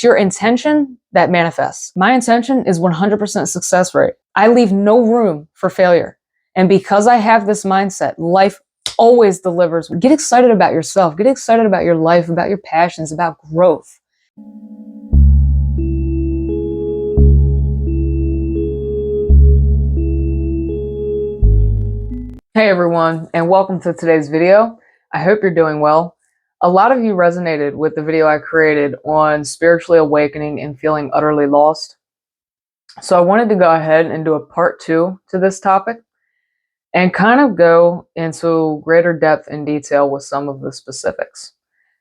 It's your intention that manifests. My intention is 100% success rate. I leave no room for failure. And because I have this mindset, life always delivers. Get excited about yourself. Get excited about your life, about your passions, about growth. Hey everyone, and welcome to today's video. I hope you're doing well. A lot of you resonated with the video I created on spiritually awakening and feeling utterly lost. So I wanted to go ahead and do a part 2 to this topic and kind of go into greater depth and detail with some of the specifics.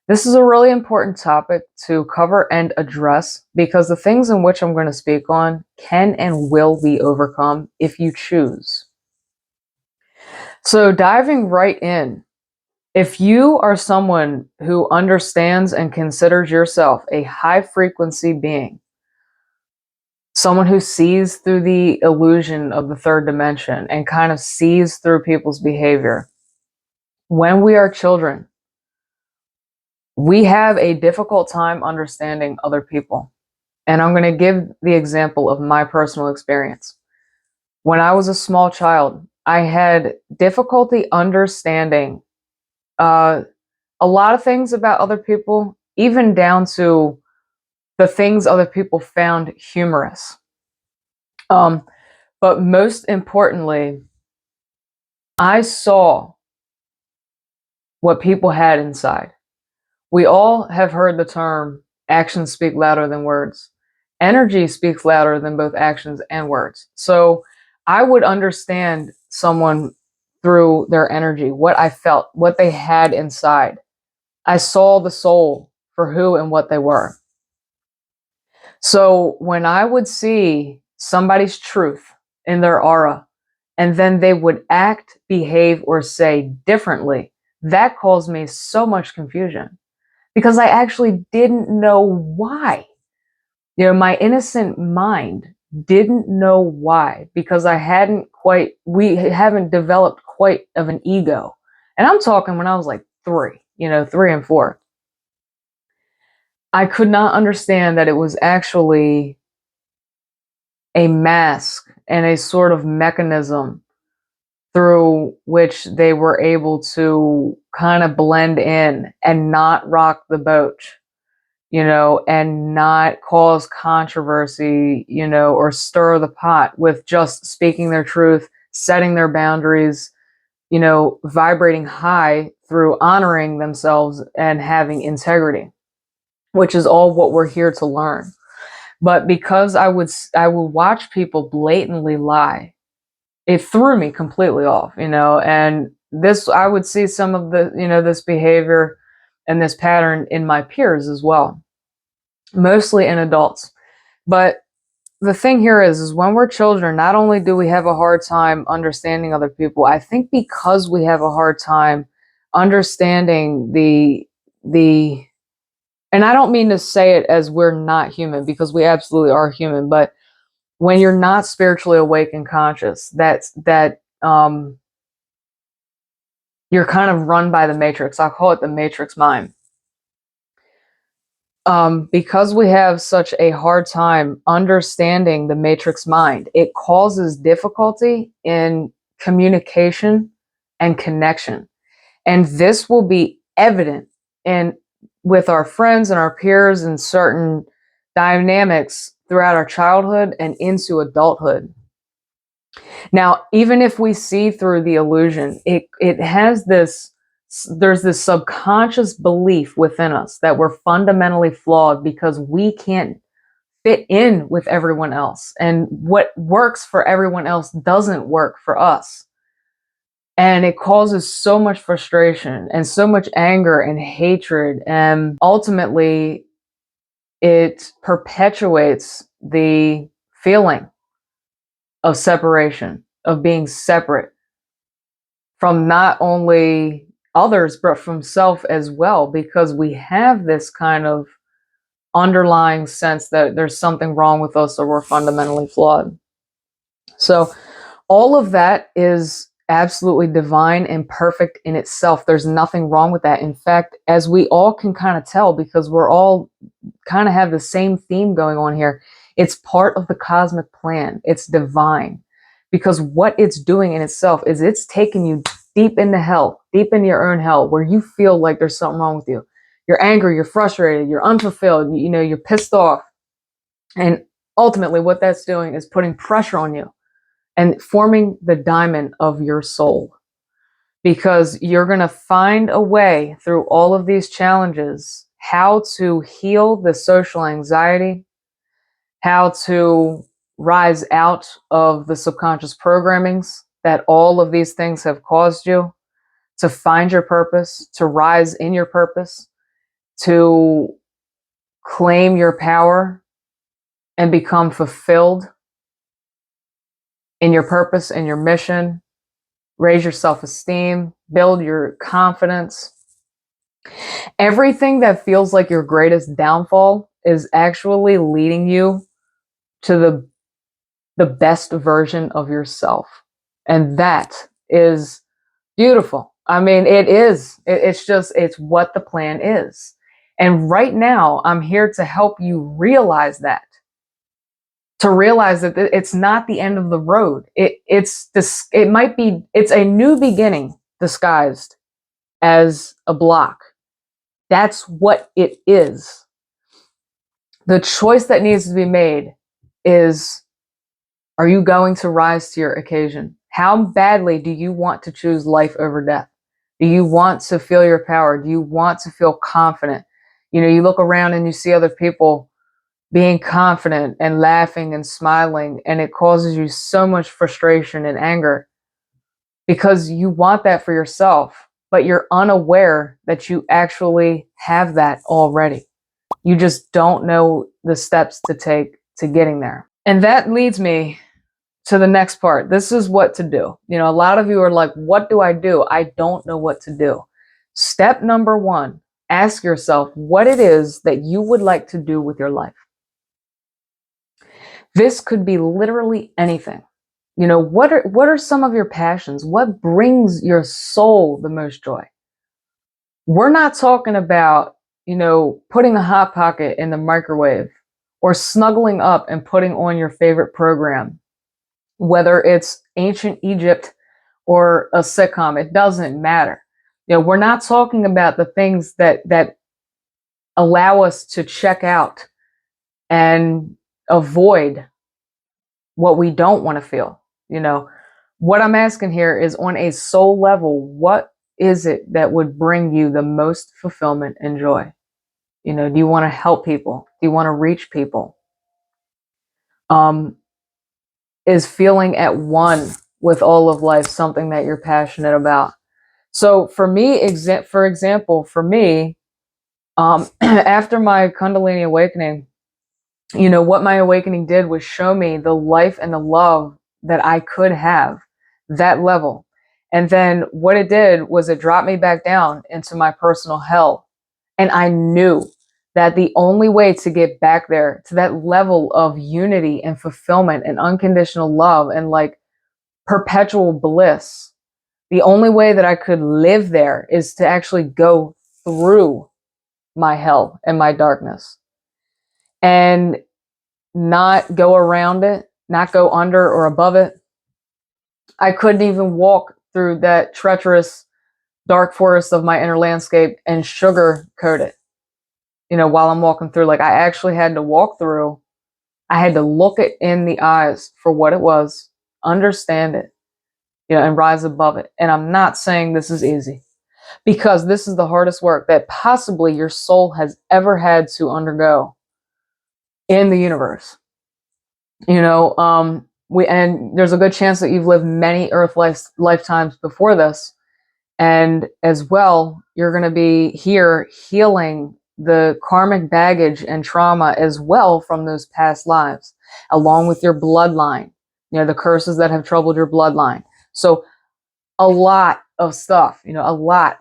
This is a really important topic to cover and address because the things in which I'm going to speak on can and will be overcome if you choose. So diving right in, if you are someone who understands and considers yourself a high frequency being, someone who sees through the illusion of the third dimension and kind of sees through people's behavior, when we are children, we have a difficult time understanding other people. And I'm going to give the example of my personal experience. When I was a small child, I had difficulty understanding a lot of things about other people, even down to the things other people found humorous. But most importantly, I saw what people had inside. We all have heard the term, actions speak louder than words. Energy speaks louder than both actions and words. So I would understand someone through their energy, what I felt, what they had inside. I saw the soul for who and what they were. So when I would see somebody's truth in their aura, and then they would act, behave, or say differently, that caused me so much confusion because I actually didn't know why. My innocent mind didn't know why because we haven't developed quite of an ego. And I'm talking when I was like 3 and 4. I could not understand that it was actually a mask and a sort of mechanism through which they were able to kind of blend in and not rock the boat, and not cause controversy, or stir the pot with just speaking their truth, setting their boundaries, vibrating high through honoring themselves and having integrity, which is all what we're here to learn. But because I would watch people blatantly lie, it threw me completely off, and I would see some of the, this behavior and this pattern in my peers as well, mostly in adults. But the thing here is when we're children, not only do we have a hard time understanding other people, I think because we have a hard time understanding the and I don't mean to say it as we're not human, because we absolutely are human, but when you're not spiritually awake and conscious, you're kind of run by the matrix. I call it the matrix mind. Because we have such a hard time understanding the matrix mind, it causes difficulty in communication and connection. And this will be evident with our friends and our peers and certain dynamics throughout our childhood and into adulthood. Now, even if we see through the illusion, there's this subconscious belief within us that we're fundamentally flawed because we can't fit in with everyone else. And what works for everyone else doesn't work for us. And it causes so much frustration and so much anger and hatred. And ultimately, it perpetuates the feeling of separation, of being separate from not only others, but from self as well, because we have this kind of underlying sense that there's something wrong with us or we're fundamentally flawed. So all of that is absolutely divine and perfect in itself. There's nothing wrong with that. In fact, as we all can kind of tell, because we're all kind of have the same theme going on here, it's part of the cosmic plan. It's divine, because what it's doing in itself is it's taking you deep into hell, deep into your own hell, where you feel like there's something wrong with you. You're angry, you're frustrated, you're unfulfilled, you're pissed off. And ultimately what that's doing is putting pressure on you and forming the diamond of your soul, because you're going to find a way through all of these challenges how to heal the social anxiety, how to rise out of the subconscious programmings that all of these things have caused you, to find your purpose, to rise in your purpose, to claim your power and become fulfilled in your purpose and your mission, raise your self-esteem, build your confidence. Everything that feels like your greatest downfall is actually leading you to the best version of yourself. And that is beautiful. I mean, it is. It's what the plan is. And right now, I'm here to help you realize that. To realize that it's not the end of the road. It's a new beginning disguised as a block. That's what it is. The choice that needs to be made is, are you going to rise to your occasion? How badly do you want to choose life over death? Do you want to feel your power? Do you want to feel confident? You look around and you see other people being confident and laughing and smiling, and it causes you so much frustration and anger because you want that for yourself, but you're unaware that you actually have that already. You just don't know the steps to take to getting there. And that leads me to the next part. This is what to do. A lot of you are like, what do? I don't know what to do. Step number one, ask yourself what it is that you would like to do with your life. This could be literally anything. What are some of your passions? What brings your soul the most joy? We're not talking about, putting a hot pocket in the microwave or snuggling up and putting on your favorite program, whether it's ancient Egypt or a sitcom. It doesn't matter. We're not talking about the things that allow us to check out and avoid what we don't want to feel. What I'm asking here is, on a soul level, what is it that would bring you the most fulfillment and joy? Do you want to help people? Do you want to reach people? Is feeling at one with all of life something that you're passionate about? So for me, for example, after my Kundalini awakening, what my awakening did was show me the life and the love that I could have, that level. And then what it did was it dropped me back down into my personal hell. And I knew that the only way to get back there to that level of unity and fulfillment and unconditional love and like perpetual bliss, the only way that I could live there is to actually go through my hell and my darkness and not go around it, not go under or above it. I couldn't even walk through that treacherous dark forest of my inner landscape and sugarcoat it, while I'm walking through. Like, I actually had to walk through. I had to look it in the eyes for what it was, understand it, and rise above it. And I'm not saying this is easy, because this is the hardest work that possibly your soul has ever had to undergo in the universe. And there's a good chance that you've lived many earth lifetimes before this. And as well, you're going to be here healing the karmic baggage and trauma as well from those past lives, along with your bloodline, the curses that have troubled your bloodline. So a lot of stuff, a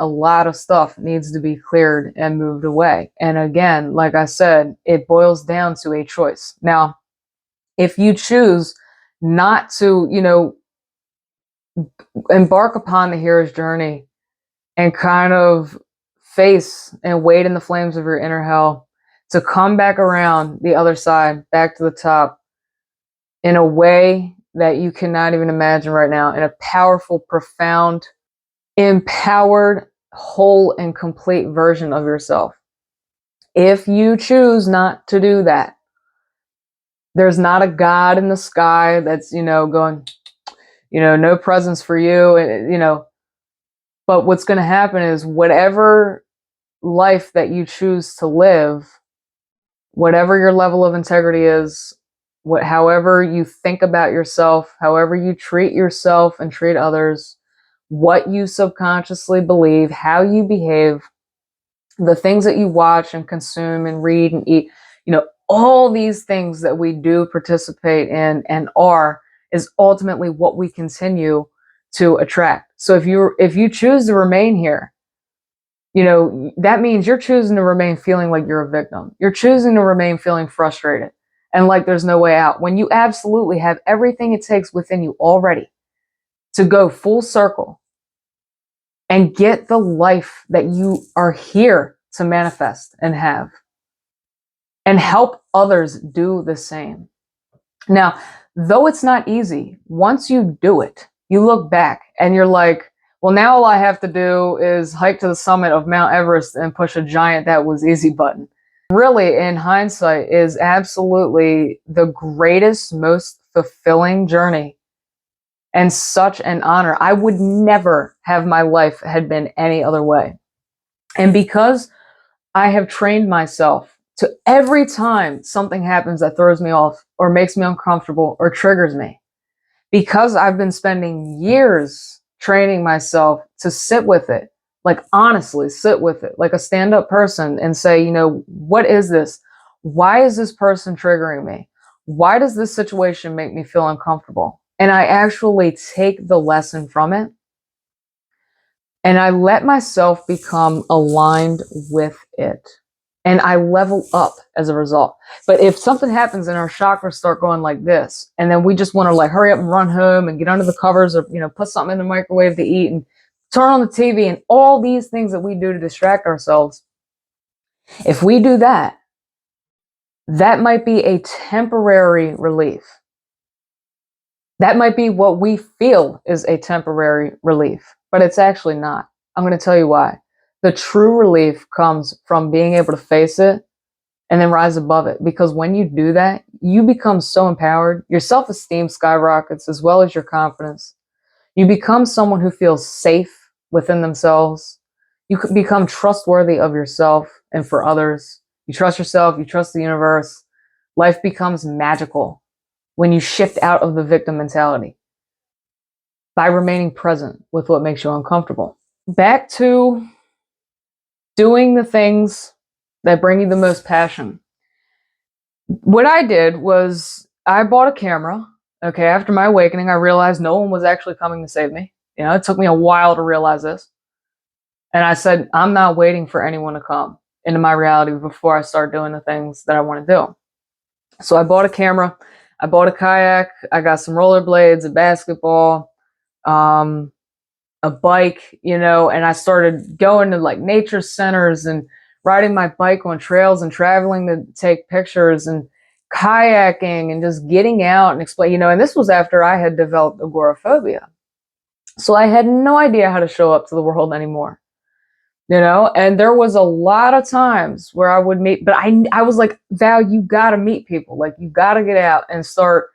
lot of stuff needs to be cleared and moved away. And again, like I said, it boils down to a choice. Now, if you choose not to, embark upon the hero's journey and kind of face and wade in the flames of your inner hell to come back around the other side, back to the top, in a way that you cannot even imagine right now, in a powerful, profound, empowered, whole, and complete version of yourself. If you choose not to do that, there's not a God in the sky that's, going, no presents for you, but what's going to happen is whatever life that you choose to live, whatever your level of integrity is, however you think about yourself, however you treat yourself and treat others, what you subconsciously believe, how you behave, the things that you watch and consume and read and eat, all these things that we do participate in and are is ultimately what we continue to attract. So if you choose to remain here, that means you're choosing to remain feeling like you're a victim. You're choosing to remain feeling frustrated and like there's no way out, when you absolutely have everything it takes within you already to go full circle and get the life that you are here to manifest and have, and help others do the same. Now, though it's not easy, once you do it, you look back and you're like, well, now all I have to do is hike to the summit of Mount Everest and push a giant "that was easy" button. Really, in hindsight, is absolutely the greatest, most fulfilling journey and such an honor. I would never have my life had been any other way. And because I have trained myself to, every time something happens that throws me off or makes me uncomfortable or triggers me, because I've been spending years training myself to sit with it, like honestly sit with it, like a stand-up person, and say, what is this? Why is this person triggering me? Why does this situation make me feel uncomfortable? And I actually take the lesson from it and I let myself become aligned with it. And I level up as a result. But if something happens and our chakras start going like this, and then we just want to like hurry up and run home and get under the covers, or put something in the microwave to eat and turn on the TV and all these things that we do to distract ourselves, if we do that, that might be a temporary relief. That might be what we feel is a temporary relief, but it's actually not. I'm going to tell you why. The true relief comes from being able to face it and then rise above it. Because when you do that, you become so empowered. Your self-esteem skyrockets as well as your confidence. You become someone who feels safe within themselves. You become trustworthy of yourself and for others. You trust yourself, you trust the universe. Life becomes magical when you shift out of the victim mentality by remaining present with what makes you uncomfortable. Back to doing the things that bring you the most passion. What I did was I bought a camera. Okay, after my awakening, I realized no one was actually coming to save me. It took me a while to realize this. And I said, I'm not waiting for anyone to come into my reality before I start doing the things that I want to do. So I bought a camera, I bought a kayak, I got some rollerblades, a basketball, a bike, and I started going to like nature centers and riding my bike on trails and traveling to take pictures and kayaking and just getting out and explain, and this was after I had developed agoraphobia. So I had no idea how to show up to the world anymore, and there was a lot of times where I would meet, but I was like, Val, you got to meet people. Like, you got to get out and start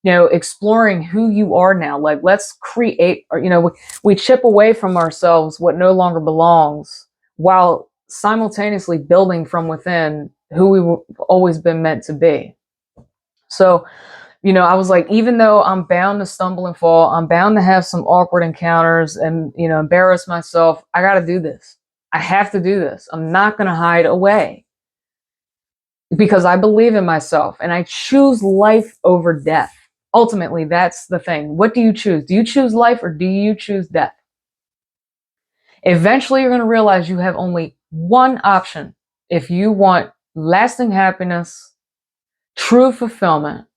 exploring who you are now. Like, let's create, or, we chip away from ourselves what no longer belongs while simultaneously building from within who we've always been meant to be. So, I was like, even though I'm bound to stumble and fall, I'm bound to have some awkward encounters and, embarrass myself, I got to do this. I have to do this. I'm not going to hide away because I believe in myself and I choose life over death. Ultimately, that's the thing. What do you choose? Do you choose life or do you choose death? Eventually, you're going to realize you have only one option if you want lasting happiness, true fulfillment,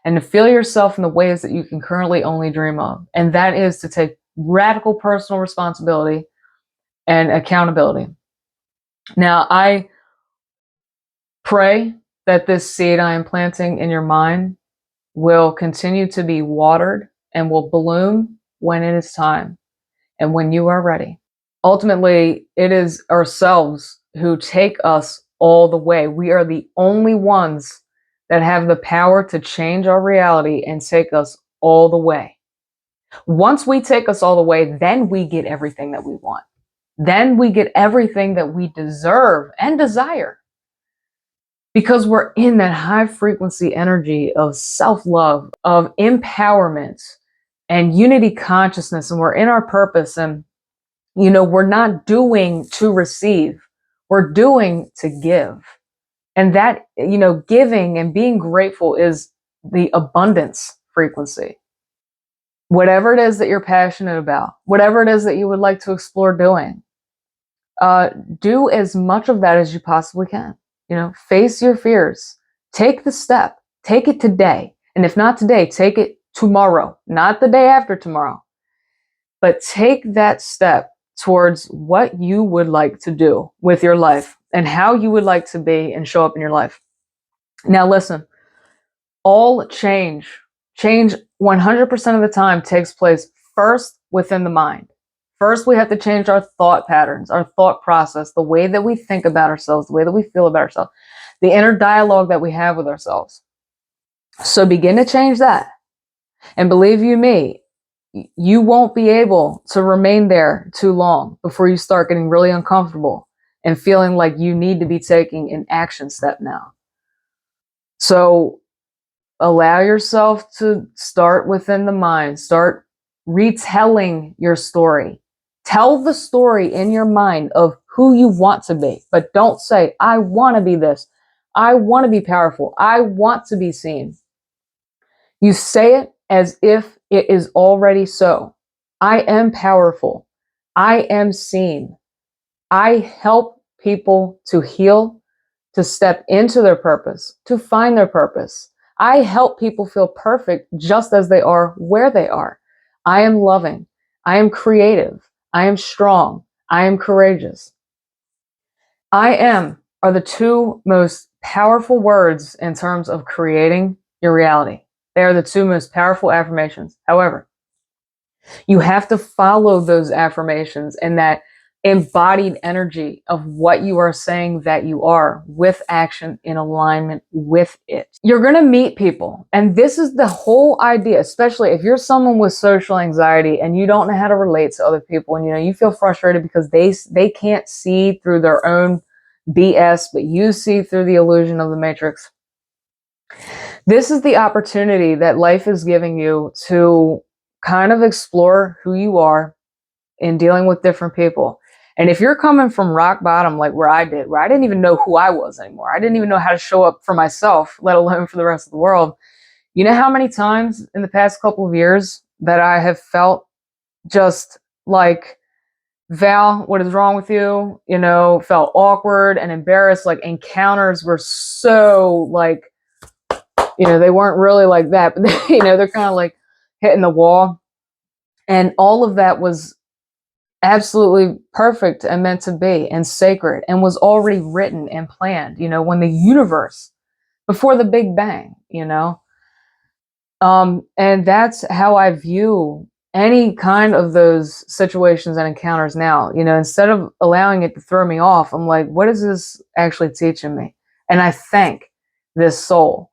and to feel yourself in the ways that you can currently only dream of. And that is to take radical personal responsibility and accountability. Now, I pray that this seed I am planting in your mind will continue to be watered and will bloom when it is time and when you are ready. Ultimately, it is ourselves who take us all the way. We are the only ones that have the power to change our reality and take us all the way. Once we take us all the way, then we get everything that we want. Then we get everything that we deserve and desire. Because we're in that high frequency energy of self-love, of empowerment and unity consciousness, and we're in our purpose. And we're not doing to receive, we're doing to give. And that, giving and being grateful is the abundance frequency. Whatever it is that you're passionate about, whatever it is that you would like to explore doing, do as much of that as you possibly can. Face your fears, take the step, take it today. And if not today, take it tomorrow, not the day after tomorrow, but take that step towards what you would like to do with your life and how you would like to be and show up in your life. Now, listen, all change 100% of the time takes place first within the mind. First, we have to change our thought patterns, our thought process, the way that we think about ourselves, the way that we feel about ourselves, the inner dialogue that we have with ourselves. So begin to change that. And believe you me, you won't be able to remain there too long before you start getting really uncomfortable and feeling like you need to be taking an action step now. So allow yourself to start within the mind. Start retelling your story. Tell the story in your mind of who you want to be, but don't say, I want to be this. I want to be powerful. I want to be seen. You say it as if it is already so. I am powerful. I am seen. I help people to heal, to step into their purpose, to find their purpose. I help people feel perfect just as they are where they are. I am loving. I am creative. I am strong. I am courageous. I am are the two most powerful words in terms of creating your reality. They are the two most powerful affirmations. However, you have to follow those affirmations and that embodied energy of what you are saying that you are with action in alignment with it. You're going to meet people. And this is the whole idea, especially if you're someone with social anxiety and you don't know how to relate to other people and you feel frustrated because they can't see through their own BS, but you see through the illusion of the matrix. This is the opportunity that life is giving you to kind of explore who you are in dealing with different people. And if you're coming from rock bottom, like where I didn't even know who I was anymore. I didn't even know how to show up for myself, let alone for the rest of the world. You know how many times in the past couple of years that I have felt just like, Val, what is wrong with you? Felt awkward and embarrassed. Like encounters were so like, they weren't really like that, but they're kind of like hitting the wall. And all of that was absolutely perfect and meant to be and sacred and was already written and planned, when the universe, before the Big Bang, and that's how I view any kind of those situations and encounters now. Instead of allowing it to throw me off, I'm like, what is this actually teaching me? And I thank this soul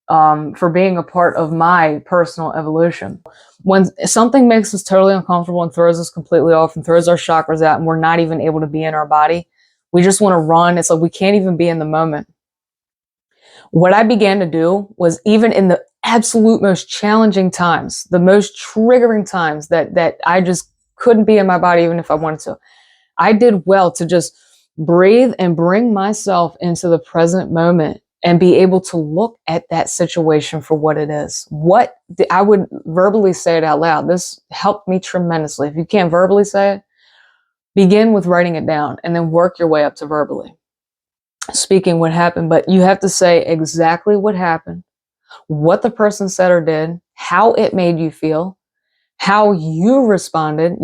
for being a part of my personal evolution. When something makes us totally uncomfortable and throws us completely off and throws our chakras out and we're not even able to be in our body, we just want to run. It's like we can't even be in the moment. What I began to do was, even in the absolute most challenging times, the most triggering times that I just couldn't be in my body even if I wanted to, I did well to just breathe and bring myself into the present moment and be able to look at that situation for what it is. I would verbally say it out loud. This helped me tremendously. If you can't verbally say it, begin with writing it down and then work your way up to verbally speaking what happened. But you have to say exactly what happened, what the person said or did, how it made you feel, how you responded.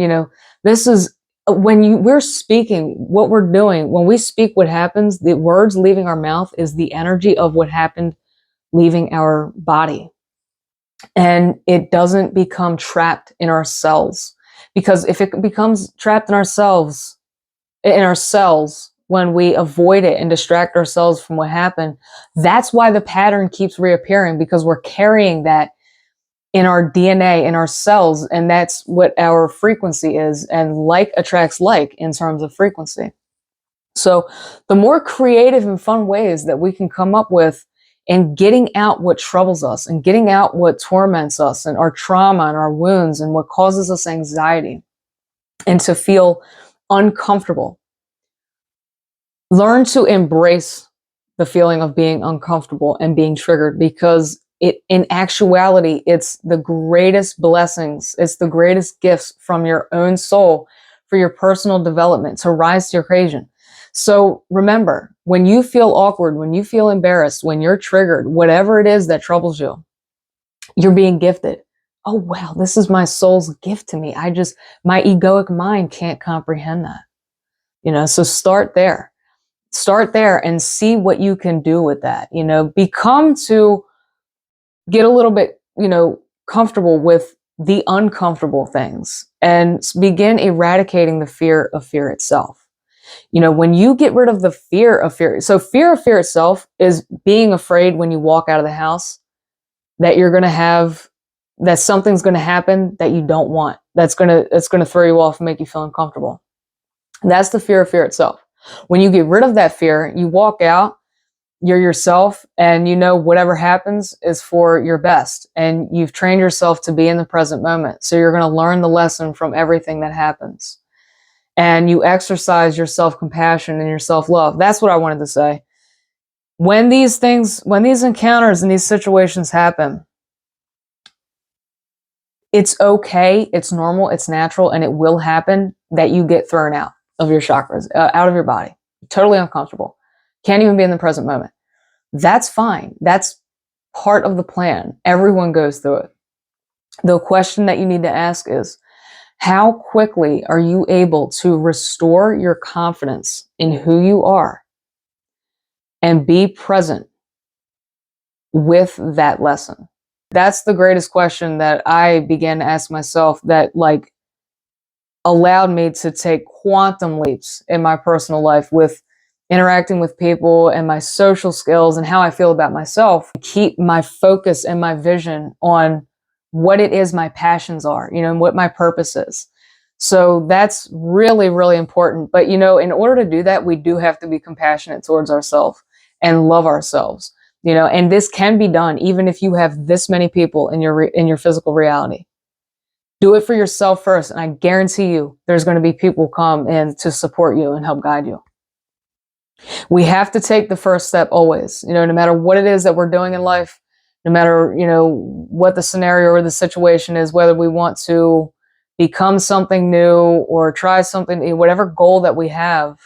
This is when we're speaking, what we're doing, when we speak, what happens, the words leaving our mouth is the energy of what happened leaving our body. And it doesn't become trapped in our cells. Because if it becomes trapped in ourselves, in our cells, when we avoid it and distract ourselves from what happened, that's why the pattern keeps reappearing, because we're carrying that in our DNA, in our cells, and that's what our frequency is. And like attracts like in terms of frequency. So the more creative and fun ways that we can come up with in getting out what troubles us and getting out what torments us and our trauma and our wounds and what causes us anxiety and to feel uncomfortable. Learn to embrace the feeling of being uncomfortable and being triggered, because in actuality, it's the greatest blessings. It's the greatest gifts from your own soul for your personal development to rise to your occasion. So remember, when you feel awkward, when you feel embarrassed, when you're triggered, whatever it is that troubles you, you're being gifted. Oh, wow, this is my soul's gift to me. My egoic mind can't comprehend that. So start there. Start there and see what you can do with that. Become to get a little bit, comfortable with the uncomfortable things and begin eradicating the fear of fear itself. When you get rid of the fear of fear, so fear of fear itself is being afraid when you walk out of the house that that something's going to happen that you don't want. It's going to throw you off and make you feel uncomfortable. That's the fear of fear itself. When you get rid of that fear, you walk out, you're yourself, and whatever happens is for your best. And you've trained yourself to be in the present moment. So you're going to learn the lesson from everything that happens. And you exercise your self-compassion and your self-love. That's what I wanted to say. When these encounters and these situations happen, it's okay, it's normal, it's natural, and it will happen that you get thrown out of your chakras, out of your body. Totally uncomfortable. Can't even be in the present moment. That's fine. That's part of the plan. Everyone goes through it. The question that you need to ask is, how quickly are you able to restore your confidence in who you are and be present with that lesson? That's the greatest question that I began to ask myself, that allowed me to take quantum leaps in my personal life with interacting with people and my social skills and how I feel about myself. Keep my focus and my vision on what it is my passions are, and what my purpose is. So that's really, really important. But, in order to do that, we do have to be compassionate towards ourselves and love ourselves, and this can be done even if you have this many people in your physical reality. Do it for yourself first, and I guarantee you there's going to be people come in to support you and help guide you. We have to take the first step always, no matter what it is that we're doing in life, no matter, what the scenario or the situation is, whether we want to become something new or try something, whatever goal that we have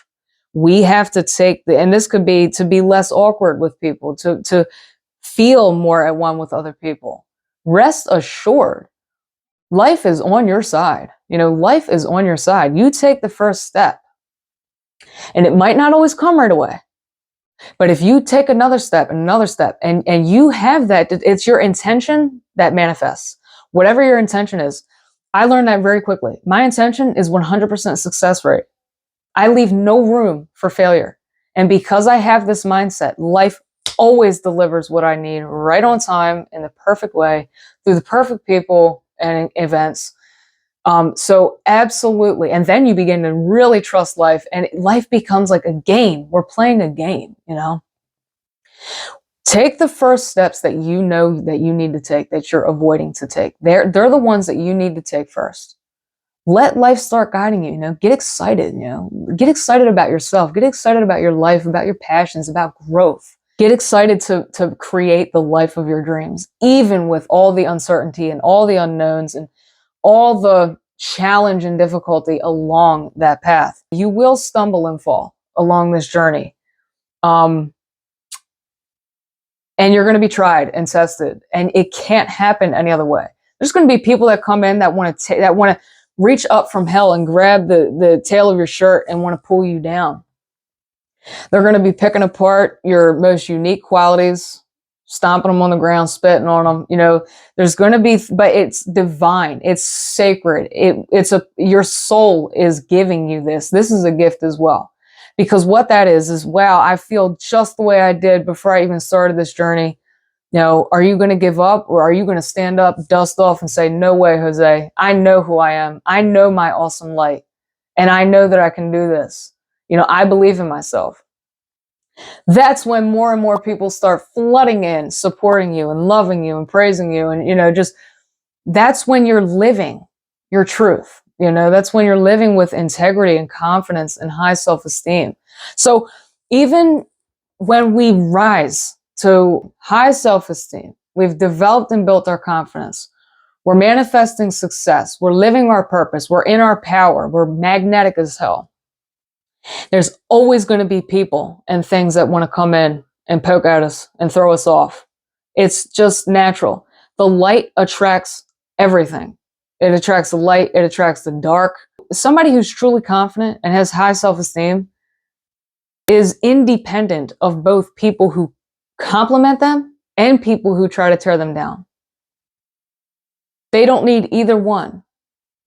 to take and this could be to be less awkward with people, to feel more at one with other people. Rest assured, life is on your side. Life is on your side. You take the first step. And it might not always come right away. But if you take another step and another step, and you have that, it's your intention that manifests. Whatever your intention is. I learned that very quickly. My intention is 100% success rate. I leave no room for failure. And because I have this mindset, life always delivers what I need right on time, in the perfect way, through the perfect people and events. So absolutely. And then you begin to really trust life, and life becomes like a game. We're playing a game, Take the first steps that you know that you need to take, that you're avoiding to take. They're the ones that you need to take first. Let life start guiding you, get excited, get excited about yourself, get excited about your life, about your passions, about growth. Get excited to create the life of your dreams, even with all the uncertainty and all the unknowns and all the challenge and difficulty along that path. You will stumble and fall along this journey. And you're going to be tried and tested, and it can't happen any other way. There's going to be people that come in that want to reach up from hell and grab the tail of your shirt and want to pull you down. They're going to be picking apart your most unique qualities, stomping them on the ground, spitting on them. You know, there's going to be, but it's divine. It's sacred. Your soul is giving you this. This is a gift as well. Because what that is, wow, I feel just the way I did before I even started this journey. You know, are you going to give up, or are you going to stand up, dust off, and say, no way, Jose, I know who I am. I know my awesome light, and I know that I can do this. You know, I believe in myself. That's when more and more people start flooding in, supporting you and loving you and praising you. And, you know, just that's when you're living your truth. You know, that's when you're living with integrity and confidence and high self-esteem. So even when we rise to high self-esteem, we've developed and built our confidence, we're manifesting success, we're living our purpose, we're in our power, we're magnetic as hell. There's always going to be people and things that want to come in and poke at us and throw us off. It's just natural. The light attracts everything. It attracts the light, it attracts the dark. Somebody who's truly confident and has high self-esteem is independent of both people who compliment them and people who try to tear them down. They don't need either one,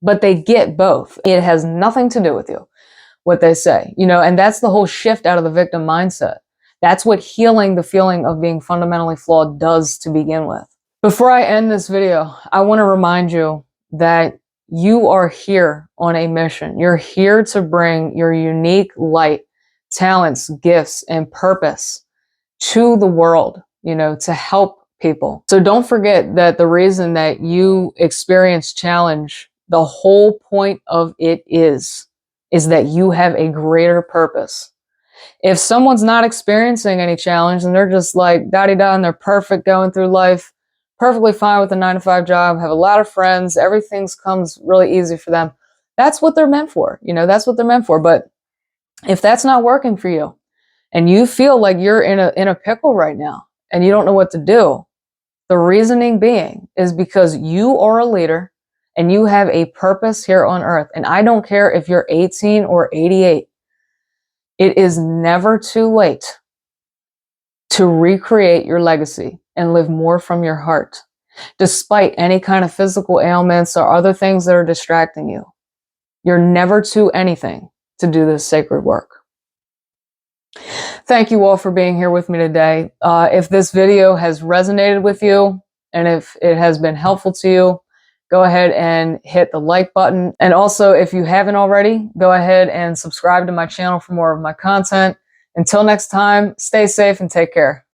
but they get both. It has nothing to do with you, what they say, you know, and that's the whole shift out of the victim mindset. That's what healing the feeling of being fundamentally flawed does to begin with. Before I end this video, I want to remind you that you are here on a mission. You're here to bring your unique light, talents, gifts, and purpose to the world, you know, to help people. So don't forget that the reason that you experience challenge, the whole point of it is that you have a greater purpose. If someone's not experiencing any challenge and they're just like da-di-da and they're perfect going through life, perfectly fine with a 9-to-5 job, have a lot of friends, everything comes really easy for them, that's what they're meant for. You know, that's what they're meant for. But if that's not working for you and you feel like you're in a pickle right now and you don't know what to do, the reasoning being is because you are a leader and you have a purpose here on earth. And I don't care if you're 18 or 88. It is never too late to recreate your legacy and live more from your heart, despite any kind of physical ailments or other things that are distracting you. You're never too anything to do this sacred work. Thank you all for being here with me today. If this video has resonated with you and if it has been helpful to you, go ahead and hit the like button. And also, if you haven't already, go ahead and subscribe to my channel for more of my content. Until next time, stay safe and take care.